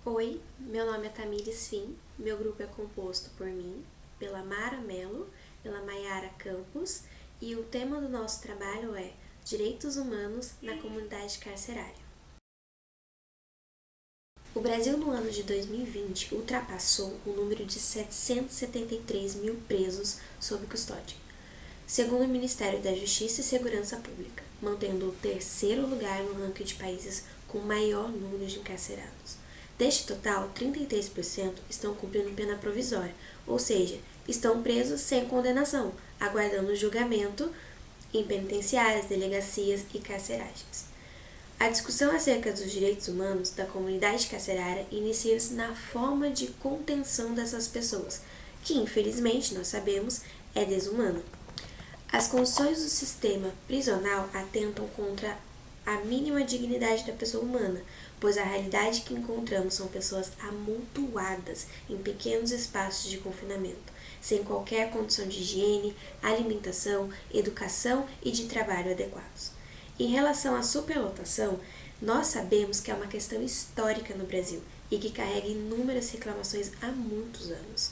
Oi, meu nome é Tamires Fim, meu grupo é composto por mim, pela Mara Mello, pela Maiara Campos e o tema do nosso trabalho é Direitos Humanos na Comunidade Carcerária. O Brasil no ano de 2020 ultrapassou o número de 773 mil presos sob custódia, segundo o Ministério da Justiça e Segurança Pública, mantendo o terceiro lugar no ranking de países com maior número de encarcerados. Deste total, 33% estão cumprindo pena provisória, ou seja, estão presos sem condenação, aguardando julgamento em penitenciárias, delegacias e carceragens. A discussão acerca dos direitos humanos da comunidade carcerária inicia-se na forma de contenção dessas pessoas, que infelizmente nós sabemos é desumana. As condições do sistema prisional atentam contra a mínima dignidade da pessoa humana, pois a realidade que encontramos são pessoas amontoadas em pequenos espaços de confinamento, sem qualquer condição de higiene, alimentação, educação e de trabalho adequados. Em relação à superlotação, nós sabemos que é uma questão histórica no Brasil e que carrega inúmeras reclamações há muitos anos.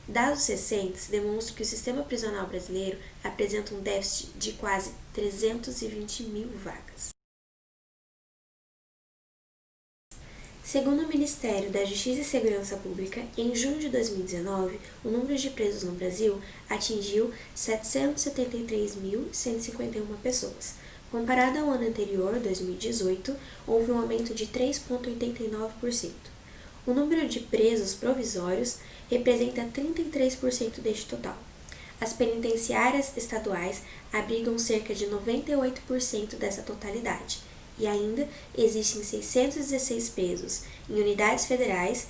Dados recentes demonstram que o sistema prisional brasileiro apresenta um déficit de quase 320 mil vagas. Segundo o Ministério da Justiça e Segurança Pública, em junho de 2019, o número de presos no Brasil atingiu 773.151 pessoas. Comparado ao ano anterior, 2018, houve um aumento de 3,89%. O número de presos provisórios representa 33% deste total. As penitenciárias estaduais abrigam cerca de 98% dessa totalidade, e ainda existem 616 presos em unidades federais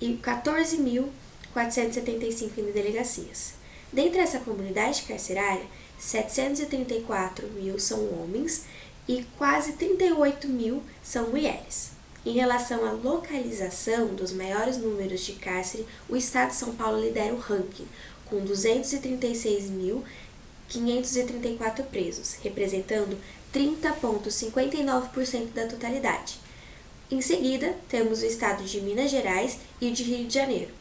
e 14.475 em delegacias. Dentre essa comunidade carcerária, 734 mil são homens e quase 38 mil são mulheres. Em relação à localização dos maiores números de cárcere, o estado de São Paulo lidera o ranking, com 236.534 presos, representando 30,59% da totalidade. Em seguida, temos o estado de Minas Gerais e o de Rio de Janeiro.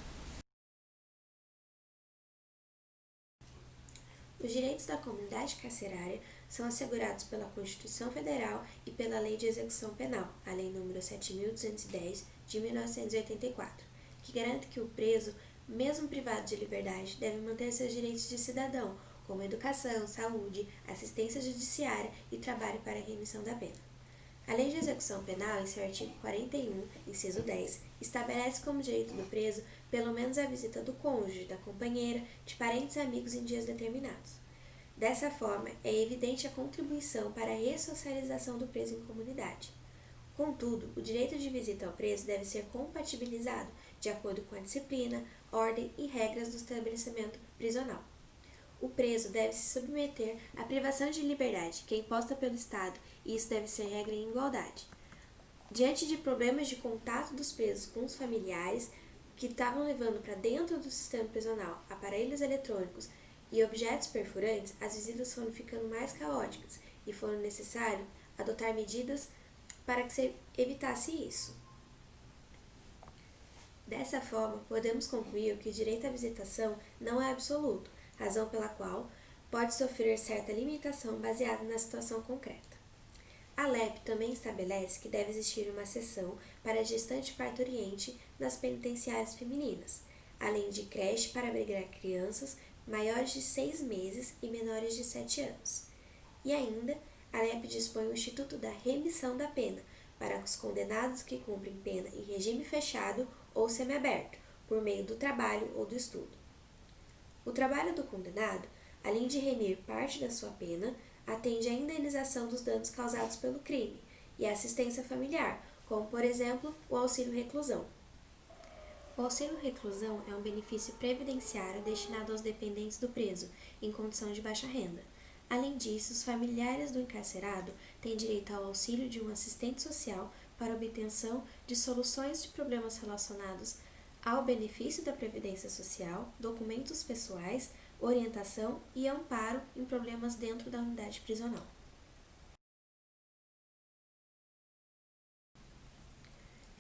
Os direitos da comunidade carcerária são assegurados pela Constituição Federal e pela Lei de Execução Penal, a Lei nº 7.210, de 1984, que garante que o preso, mesmo privado de liberdade, deve manter seus direitos de cidadão, como educação, saúde, assistência judiciária e trabalho para a remissão da pena. A Lei de Execução Penal, em seu artigo 41, inciso 10, estabelece como direito do preso pelo menos a visita do cônjuge, da companheira, de parentes e amigos em dias determinados. Dessa forma, é evidente a contribuição para a ressocialização do preso em comunidade. Contudo, o direito de visita ao preso deve ser compatibilizado de acordo com a disciplina, ordem e regras do estabelecimento prisional. O preso deve se submeter à privação de liberdade, que é imposta pelo Estado, e isso deve ser regra em igualdade. Diante de problemas de contato dos presos com os familiares, que estavam levando para dentro do sistema prisional aparelhos eletrônicos e objetos perfurantes, as visitas foram ficando mais caóticas e foram necessário adotar medidas para que se evitasse isso. Dessa forma, podemos concluir que o direito à visitação não é absoluto, razão pela qual pode sofrer certa limitação baseada na situação concreta. A LEP também estabelece que deve existir uma seção para gestante parturiente nas penitenciárias femininas, além de creche para abrigar crianças maiores de 6 meses e menores de 7 anos. E ainda, a LEP dispõe o Instituto da Remissão da Pena para os condenados que cumprem pena em regime fechado ou semiaberto, por meio do trabalho ou do estudo. O trabalho do condenado, além de remir parte da sua pena, atende à indenização dos danos causados pelo crime e à assistência familiar, como, por exemplo, o auxílio reclusão. O auxílio reclusão é um benefício previdenciário destinado aos dependentes do preso, em condição de baixa renda. Além disso, os familiares do encarcerado têm direito ao auxílio de um assistente social para obtenção de soluções de problemas relacionados ao benefício da Previdência Social, documentos pessoais, orientação e amparo em problemas dentro da unidade prisional.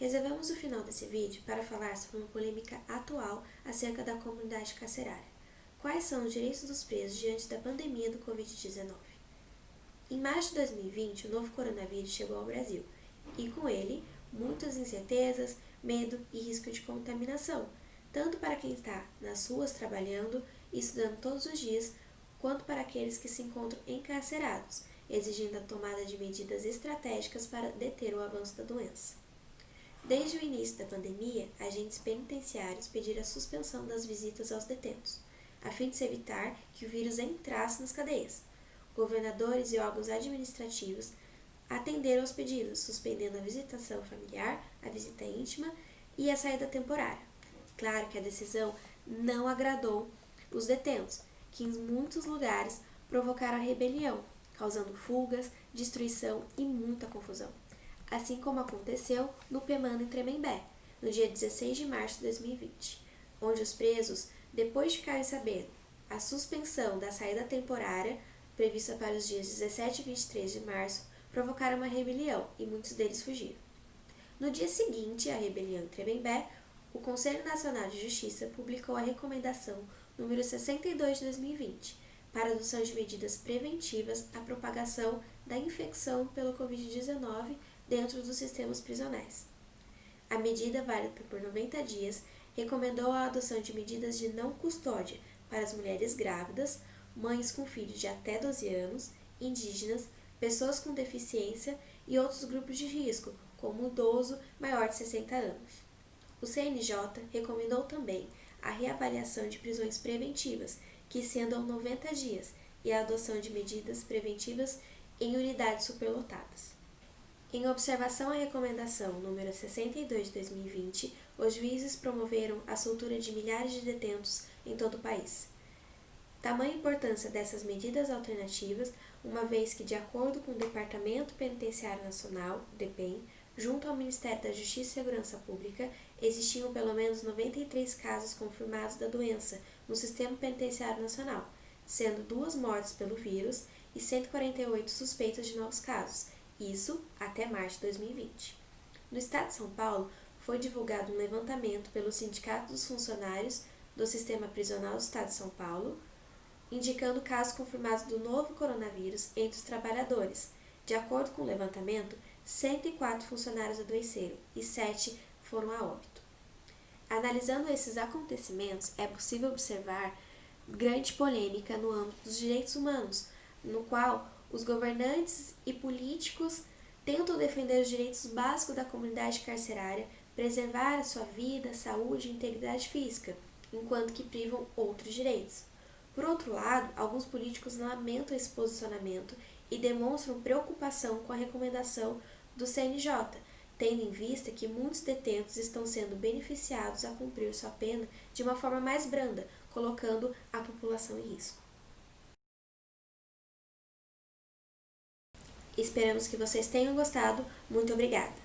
Reservamos o final desse vídeo para falar sobre uma polêmica atual acerca da comunidade carcerária. Quais são os direitos dos presos diante da pandemia do Covid-19? Em março de 2020, o novo coronavírus chegou ao Brasil e, com ele, muitas incertezas, medo e risco de contaminação, tanto para quem está nas ruas trabalhando e estudando todos os dias, quanto para aqueles que se encontram encarcerados, exigindo a tomada de medidas estratégicas para deter o avanço da doença. Desde o início da pandemia, agentes penitenciários pediram a suspensão das visitas aos detentos, a fim de se evitar que o vírus entrasse nas cadeias. Governadores e órgãos administrativos atenderam aos pedidos, suspendendo a visitação familiar, a visita íntima e a saída temporária. Claro que a decisão não agradou os detentos, que em muitos lugares provocaram a rebelião, causando fugas, destruição e muita confusão. Assim como aconteceu no Pemana em Tremembé, no dia 16 de março de 2020, onde os presos, depois de ficarem sabendo a suspensão da saída temporária, prevista para os dias 17 e 23 de março, provocaram uma rebelião e muitos deles fugiram. No dia seguinte à rebelião em Tremembé, o Conselho Nacional de Justiça publicou a Recomendação número 62 de 2020 para a adoção de medidas preventivas à propagação da infecção pelo Covid-19 dentro dos sistemas prisionais. A medida, válida por 90 dias, recomendou a adoção de medidas de não custódia para as mulheres grávidas, mães com filhos de até 12 anos, indígenas, pessoas com deficiência e outros grupos de risco, como o idoso maior de 60 anos. O CNJ recomendou também a reavaliação de prisões preventivas, que estendam 90 dias, e a adoção de medidas preventivas em unidades superlotadas. Em observação à recomendação número 62 de 2020, os juízes promoveram a soltura de milhares de detentos em todo o país. Tamanha importância dessas medidas alternativas, uma vez que, de acordo com o Departamento Penitenciário Nacional, DEPEN, junto ao Ministério da Justiça e Segurança Pública, existiam pelo menos 93 casos confirmados da doença no Sistema Penitenciário Nacional, sendo 2 mortes pelo vírus e 148 suspeitas de novos casos, isso até março de 2020. No estado de São Paulo, foi divulgado um levantamento pelo Sindicato dos Funcionários do Sistema Prisional do Estado de São Paulo, indicando casos confirmados do novo coronavírus entre os trabalhadores. De acordo com o levantamento, 104 funcionários adoeceram e 7 foram a óbito. Analisando esses acontecimentos, é possível observar grande polêmica no âmbito dos direitos humanos, no qual os governantes e políticos tentam defender os direitos básicos da comunidade carcerária, preservar a sua vida, saúde e integridade física, enquanto que privam outros direitos. Por outro lado, alguns políticos lamentam esse posicionamento e demonstram preocupação com a recomendação do CNJ, tendo em vista que muitos detentos estão sendo beneficiados a cumprir sua pena de uma forma mais branda, colocando a população em risco. Esperamos que vocês tenham gostado. Muito obrigada!